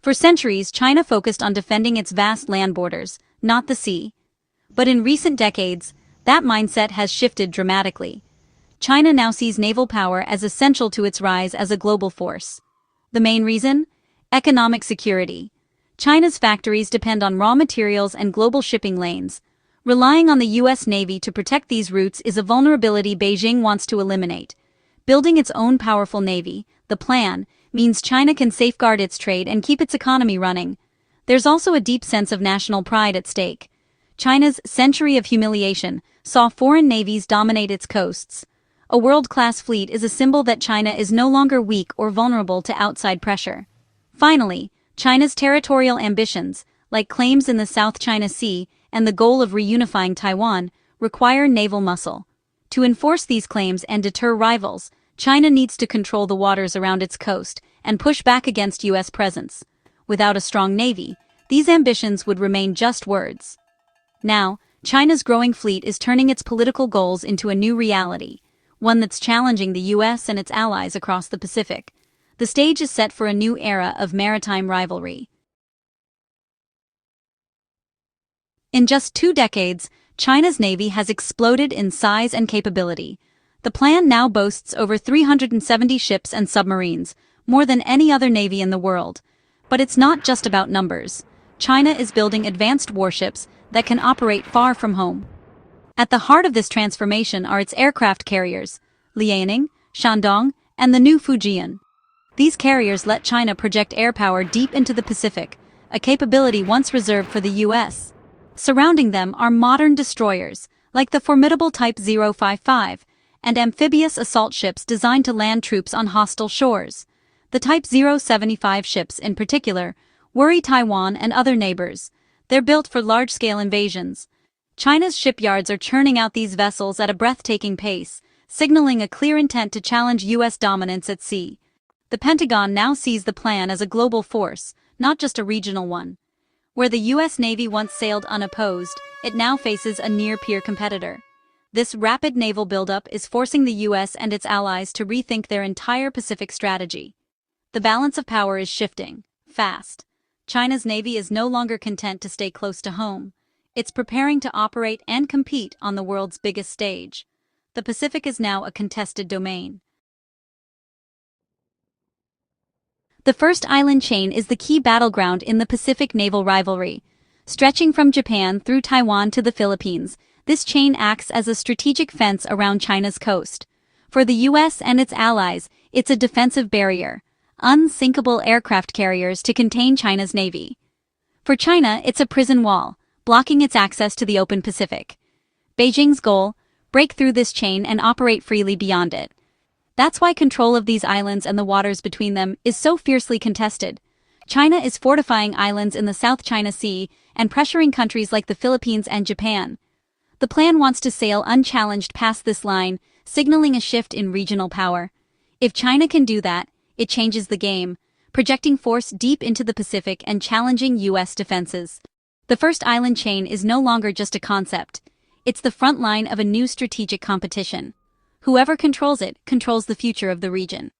For centuries, China focused on defending its vast land borders, not the sea. But in recent decades, that mindset has shifted dramatically. China now sees naval power as essential to its rise as a global force. The main reason? Economic security. China's factories depend on raw materials and global shipping lanes. Relying on the U.S. Navy to protect these routes is a vulnerability Beijing wants to eliminate. Building its own powerful navy, the plan, means China can safeguard its trade and keep its economy running. There's also a deep sense of national pride at stake. China's century of humiliation saw foreign navies dominate its coasts. A world-class fleet is a symbol that China is no longer weak or vulnerable to outside pressure. Finally, China's territorial ambitions, like claims in the South China Sea and the goal of reunifying Taiwan, require naval muscle. To enforce these claims and deter rivals, China needs to control the waters around its coast and push back against U.S. presence. Without a strong navy, these ambitions would remain just words. Now, China's growing fleet is turning its political goals into a new reality, one that's challenging the U.S. and its allies across the Pacific. The stage is set for a new era of maritime rivalry. In just 2 decades, China's navy has exploded in size and capability. The plan now boasts over 370 ships and submarines, more than any other navy in the world. But it's not just about numbers. China is building advanced warships that can operate far from home. At the heart of this transformation are its aircraft carriers, Liaoning, Shandong, and the new Fujian. These carriers let China project air power deep into the Pacific, a capability once reserved for the U.S. Surrounding them are modern destroyers, like the formidable Type 055, and amphibious assault ships designed to land troops on hostile shores. The Type 075 ships, in particular, worry Taiwan and other neighbors. They're built for large-scale invasions. China's shipyards are churning out these vessels at a breathtaking pace, signaling a clear intent to challenge U.S. dominance at sea. The Pentagon now sees the plan as a global force, not just a regional one. Where the U.S. Navy once sailed unopposed, it now faces a near-peer competitor. This rapid naval buildup is forcing the U.S. and its allies to rethink their entire Pacific strategy. The balance of power is shifting, fast. China's navy is no longer content to stay close to home. It's preparing to operate and compete on the world's biggest stage. The Pacific is now a contested domain. The first island chain is the key battleground in the Pacific naval rivalry. Stretching from Japan through Taiwan to the Philippines, this chain acts as a strategic fence around China's coast. For the U.S. and its allies, it's a defensive barrier, unsinkable aircraft carriers to contain China's navy. For China, it's a prison wall, blocking its access to the open Pacific. Beijing's goal: break through this chain and operate freely beyond it. That's why control of these islands and the waters between them is so fiercely contested. China is fortifying islands in the South China Sea and pressuring countries like the Philippines and Japan. The plan wants to sail unchallenged past this line, signaling a shift in regional power. If China can do that, it changes the game, projecting force deep into the Pacific and challenging U.S. defenses. The first island chain is no longer just a concept. It's the front line of a new strategic competition. Whoever controls it controls the future of the region.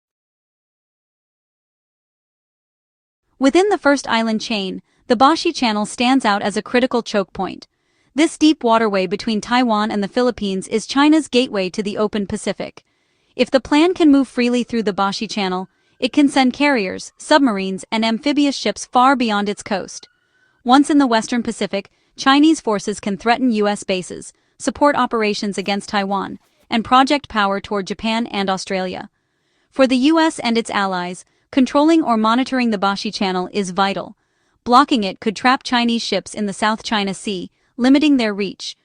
Within the first island chain, the Bashi Channel stands out as a critical choke point. This deep waterway between Taiwan and the Philippines is China's gateway to the open Pacific. If the plan can move freely through the Bashi Channel, it can send carriers, submarines, and amphibious ships far beyond its coast. Once in the Western Pacific, Chinese forces can threaten U.S. bases, support operations against Taiwan, and project power toward Japan and Australia. For the U.S. and its allies, controlling or monitoring the Bashi Channel is vital. Blocking it could trap Chinese ships in the South China Sea, limiting their reach.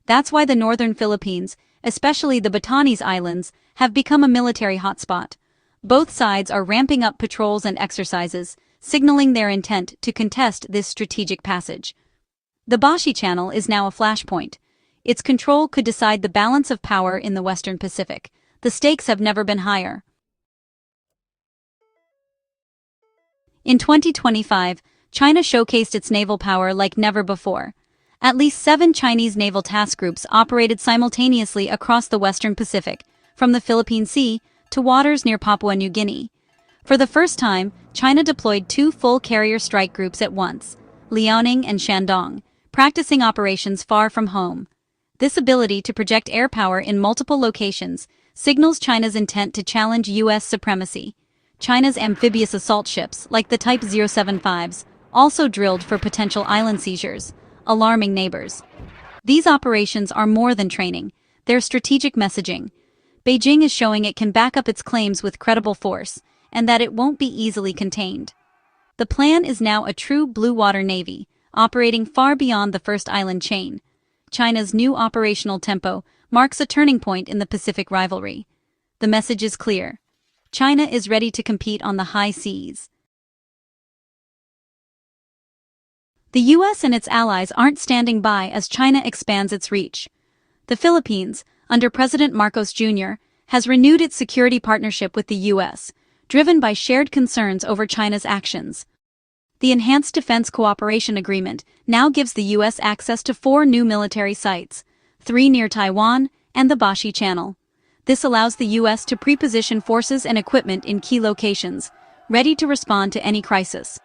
That's why the northern Philippines, especially the Batanes Islands, have become a military hotspot. Both sides are ramping up patrols and exercises, signaling their intent to contest this strategic passage. The Bashi Channel is now a flashpoint. Its control could decide the balance of power in the Western Pacific. The stakes have never been higher. In 2025, China showcased its naval power like never before. At least 7 Chinese naval task groups operated simultaneously across the Western Pacific, from the Philippine Sea to waters near Papua New Guinea. For the first time, China deployed two full carrier strike groups at once, Liaoning and Shandong, practicing operations far from home. This ability to project air power in multiple locations signals China's intent to challenge U.S. supremacy. China's amphibious assault ships, like the Type 075s, also drilled for potential island seizures, alarming neighbors. These operations are more than training, they're strategic messaging. Beijing is showing it can back up its claims with credible force, and that it won't be easily contained. The plan is now a true blue water navy, operating far beyond the first island chain. China's new operational tempo marks a turning point in the Pacific rivalry. The message is clear. China is ready to compete on the high seas. The U.S. and its allies aren't standing by as China expands its reach. The Philippines, under President Marcos Jr., has renewed its security partnership with the U.S., driven by shared concerns over China's actions. The Enhanced Defense Cooperation Agreement now gives the U.S. access to 4 new military sites, 3 near Taiwan and the Bashi Channel. This allows the U.S. to pre-position forces and equipment in key locations, ready to respond to any crisis.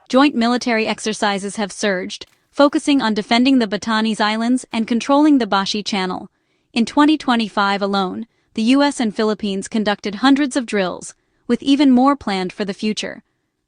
Joint military exercises have surged, focusing on defending the Batanes Islands and controlling the Bashi Channel. In 2025 alone, the U.S. and Philippines conducted hundreds of drills, with even more planned for the future.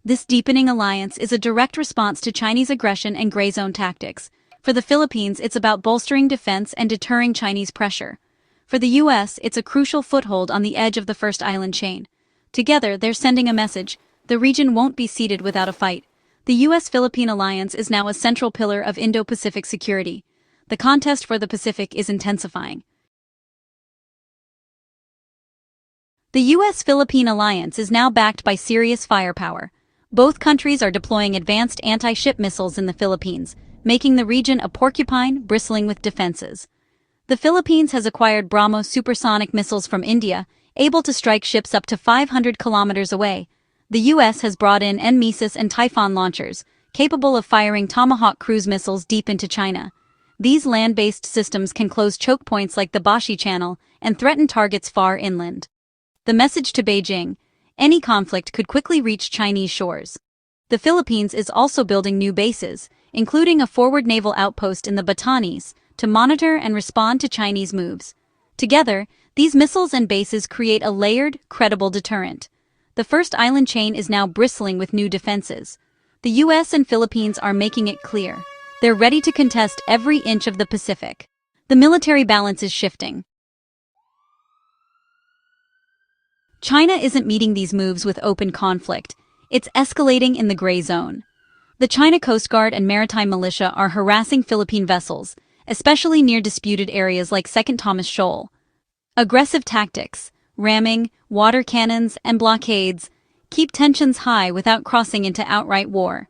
This deepening alliance is a direct response to Chinese aggression and gray zone tactics. For the Philippines, it's about bolstering defense and deterring Chinese pressure. For the U.S., it's a crucial foothold on the edge of the first island chain. Together, they're sending a message: the region won't be ceded without a fight. The U.S.-Philippine alliance is now a central pillar of Indo-Pacific security. The contest for the Pacific is intensifying. The U.S.-Philippine alliance is now backed by serious firepower. Both countries are deploying advanced anti-ship missiles in the Philippines, making the region a porcupine bristling with defenses. The Philippines has acquired BrahMos supersonic missiles from India, able to strike ships up to 500 kilometers away. The U.S. has brought in NMESIS and Typhoon launchers, capable of firing Tomahawk cruise missiles deep into China. These land-based systems can close choke points like the Bashi Channel and threaten targets far inland. The message to Beijing: any conflict could quickly reach Chinese shores. The Philippines is also building new bases, including a forward naval outpost in the Batanes, to monitor and respond to Chinese moves. Together, these missiles and bases create a layered, credible deterrent. The first island chain is now bristling with new defenses. The U.S. and Philippines are making it clear. They're ready to contest every inch of the Pacific. The military balance is shifting. China isn't meeting these moves with open conflict. It's escalating in the gray zone. The China Coast Guard and maritime militia are harassing Philippine vessels, especially near disputed areas like Second Thomas Shoal. Aggressive tactics, ramming, water cannons, and blockades keep tensions high without crossing into outright war.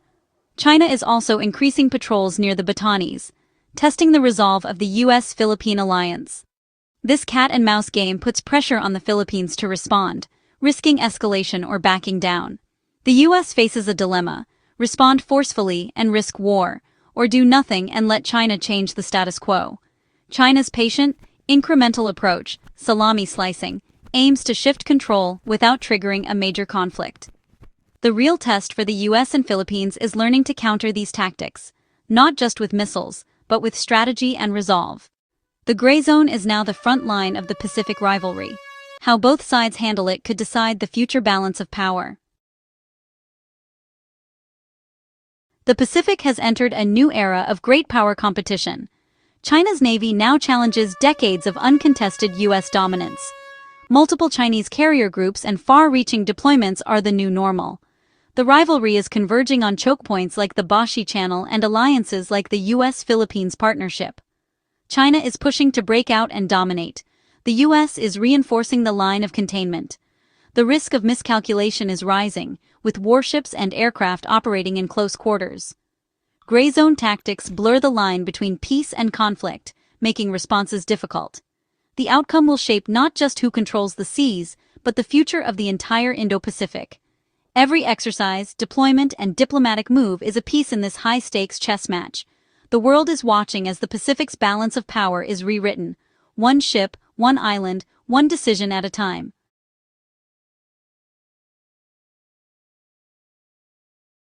China is also increasing patrols near the Batanes, testing the resolve of the U.S.-Philippine alliance. This cat-and-mouse game puts pressure on the Philippines to respond, risking escalation or backing down. The U.S. faces a dilemma: respond forcefully and risk war, or do nothing and let China change the status quo. China's patient, incremental approach, salami slicing, aims to shift control without triggering a major conflict. The real test for the U.S. and Philippines is learning to counter these tactics, not just with missiles, but with strategy and resolve. The gray zone is now the front line of the Pacific rivalry. How both sides handle it could decide the future balance of power. The Pacific has entered a new era of great power competition. China's Navy now challenges decades of uncontested U.S. dominance. Multiple Chinese carrier groups and far-reaching deployments are the new normal. The rivalry is converging on choke points like the Bashi Channel and alliances like the U.S.-Philippines partnership. China is pushing to break out and dominate. The U.S. is reinforcing the line of containment. The risk of miscalculation is rising, with warships and aircraft operating in close quarters. Gray zone tactics blur the line between peace and conflict, making responses difficult. The outcome will shape not just who controls the seas, but the future of the entire Indo-Pacific. Every exercise, deployment, and diplomatic move is a piece in this high-stakes chess match. The world is watching as the Pacific's balance of power is rewritten. One ship, one island, one decision at a time.